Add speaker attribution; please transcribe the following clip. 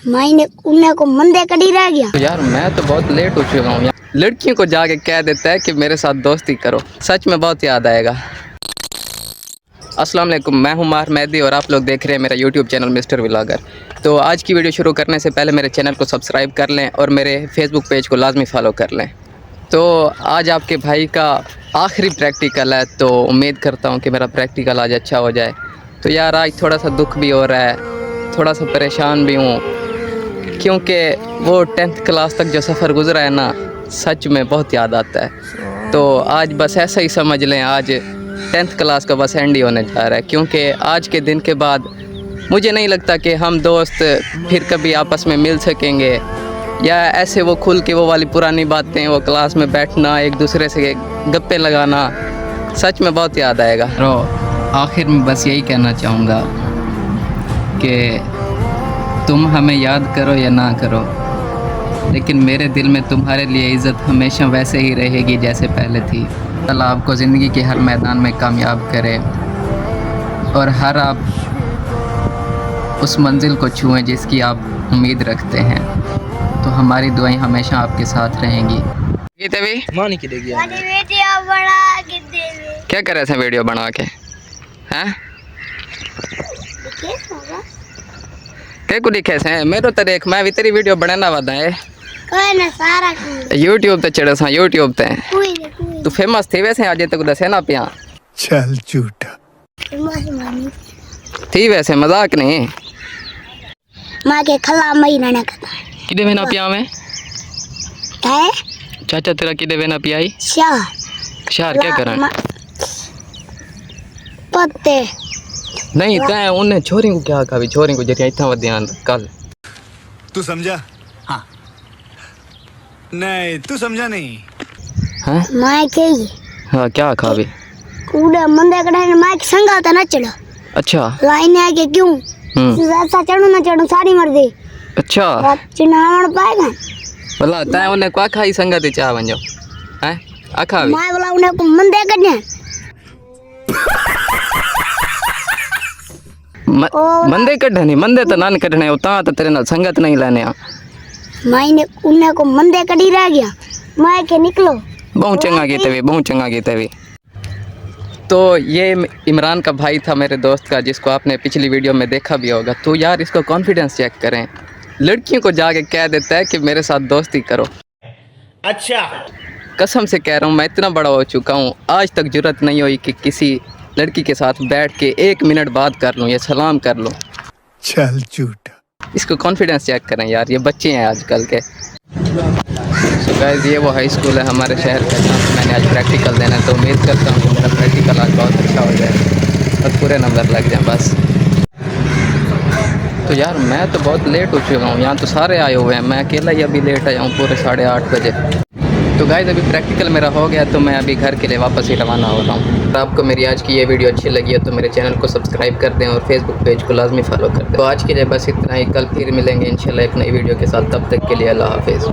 Speaker 1: मैंने उन्हें को मंदे कड़ी रह गया।
Speaker 2: यार मैं तो बहुत लेट हो चुका हूँ। लड़कियों को जाके कह देता है कि मेरे साथ दोस्ती करो, सच में बहुत याद आएगा। अस्सलाम वालेकुम, मैं हूं मार मेहदी और आप लोग देख रहे हैं मेरा यूट्यूब चैनल मिस्टर व्लॉगर। तो आज की वीडियो शुरू करने से पहले मेरे चैनल को सब्सक्राइब कर लें और मेरे फेसबुक पेज को लाजमी फॉलो कर लें। तो आज आपके भाई का आखिरी प्रैक्टिकल है, तो उम्मीद करता हूं कि मेरा प्रैक्टिकल आज अच्छा हो जाए। तो यार आज थोड़ा सा दुख भी हो रहा है, थोड़ा सा परेशान भी हूँ, क्योंकि वो 10th क्लास तक जो सफ़र गुजरा है ना, सच में बहुत याद आता है। तो आज बस ऐसा ही समझ लें, आज 10th क्लास का बस एंड ही होने जा रहा है, क्योंकि आज के दिन के बाद मुझे नहीं लगता कि हम दोस्त फिर कभी आपस में मिल सकेंगे, या ऐसे वो खुल के वो वाली पुरानी बातें, वो क्लास में बैठना, एक दूसरे से गप्पे लगाना, सच में बहुत याद आएगा। तो आखिर में बस यही कहना चाहूँगा कि तुम हमें याद करो या ना करो, लेकिन मेरे दिल में तुम्हारे लिए इज़्ज़त हमेशा वैसे ही रहेगी जैसे पहले थी। अल्लाह आपको ज़िंदगी के हर मैदान में कामयाब करे और हर आप उस मंजिल को छुएं जिसकी आप उम्मीद रखते हैं। तो हमारी दुआएं हमेशा आपके साथ रहेंगी। क्या कर रहे थे वीडियो बना के? हैं क्या को लिखे से? मेरो तो देख, मैं भी तेरी वीडियो बनाना वादा है।
Speaker 1: कोई ना सारा
Speaker 2: यूट्यूब ते चढ़े सा, यूट्यूब ते तू फेमस थी वैसे, आज तक दसे ना पिया।
Speaker 3: चल झूठा
Speaker 2: थी वैसे, मजाक नहीं।
Speaker 1: मां के खला महीना ना करता
Speaker 2: किदे में ना पिया में
Speaker 1: है
Speaker 2: चाचा तेरा किदे में ना पियाई शहर क्या करन
Speaker 1: पत्ते
Speaker 2: नहीं तै उन्हें छोरी को क्या कहा, छोरी को जरिया इतना ध्यान कल
Speaker 3: तू समझा? हाँ नहीं तू समझा नहीं।
Speaker 2: हाँ
Speaker 1: मां के
Speaker 2: हाँ क्या कहा भी
Speaker 1: कूड़े मंदे कड़े ने मां के संगाता ना चढ़ो।
Speaker 2: अच्छा
Speaker 1: लाइन है कि क्यों ऐसा चढ़ो ना चढ़ो सारी मर दे।
Speaker 2: अच्छा
Speaker 1: चुनाव पाएगा
Speaker 2: बोला तै उन्हें को आखा ही संगत चाह वंजो हैं आखा भी
Speaker 1: मां बोला उन्हें को मंदे कड़ने
Speaker 2: मंदे कढ़ने, मंदे तो नान कढ़ने उता तो तेरे नाल संगत नहीं लेने।
Speaker 1: मैंने उन्हें को मंदे कड़ी रह गया, मैं के निकलो।
Speaker 2: बहुत चंगा गीते भी, बहुत चंगा गीते भी। तो ये इमरान का भाई था मेरे दोस्त का, जिसको आपने पिछली वीडियो में देखा भी होगा। तो यार इसको कॉन्फिडेंस चेक करें, लड़कियों को जाके कह देता है कि मेरे साथ दोस्ती करो।
Speaker 3: अच्छा
Speaker 2: कसम से कह रहा हूँ, मैं इतना बड़ा हो चुका हूँ, आज तक जुर्रत नहीं हुई कि किसी लड़की के साथ बैठ के 1 मिनट बात कर लूँ या सलाम कर लूँ।
Speaker 3: चल झूठा।
Speaker 2: इसको कॉन्फिडेंस चेक करें यार, ये बच्चे हैं आजकल के। सो गाइस ये वो हाई स्कूल है हमारे शहर का, जहाँ पे मैंने आज प्रैक्टिकल देना है। तो उम्मीद करता हूँ कि मेरा प्रैक्टिकल आज बहुत अच्छा हो जाए और पूरे नंबर लग जाएँ बस। तो यार मैं तो बहुत लेट हो चुका हूँ, यहाँ तो सारे आए हुए हैं, मैं अकेला ही अभी लेट आया हूँ पूरे 8:30 बजे। तो गाइस अभी प्रैक्टिकल मेरा हो गया, तो मैं अभी घर के लिए वापस ही रवाना हो रहा हूँ। अगर आपको मेरी आज की ये वीडियो अच्छी लगी है तो मेरे चैनल को सब्सक्राइब कर दें और फेसबुक पेज को लाजमी फॉलो कर दें। तो आज के लिए बस इतना ही, कल फिर मिलेंगे इंशाल्लाह एक नई वीडियो के साथ। तब तक के लिए अल्लाह हाफिज़।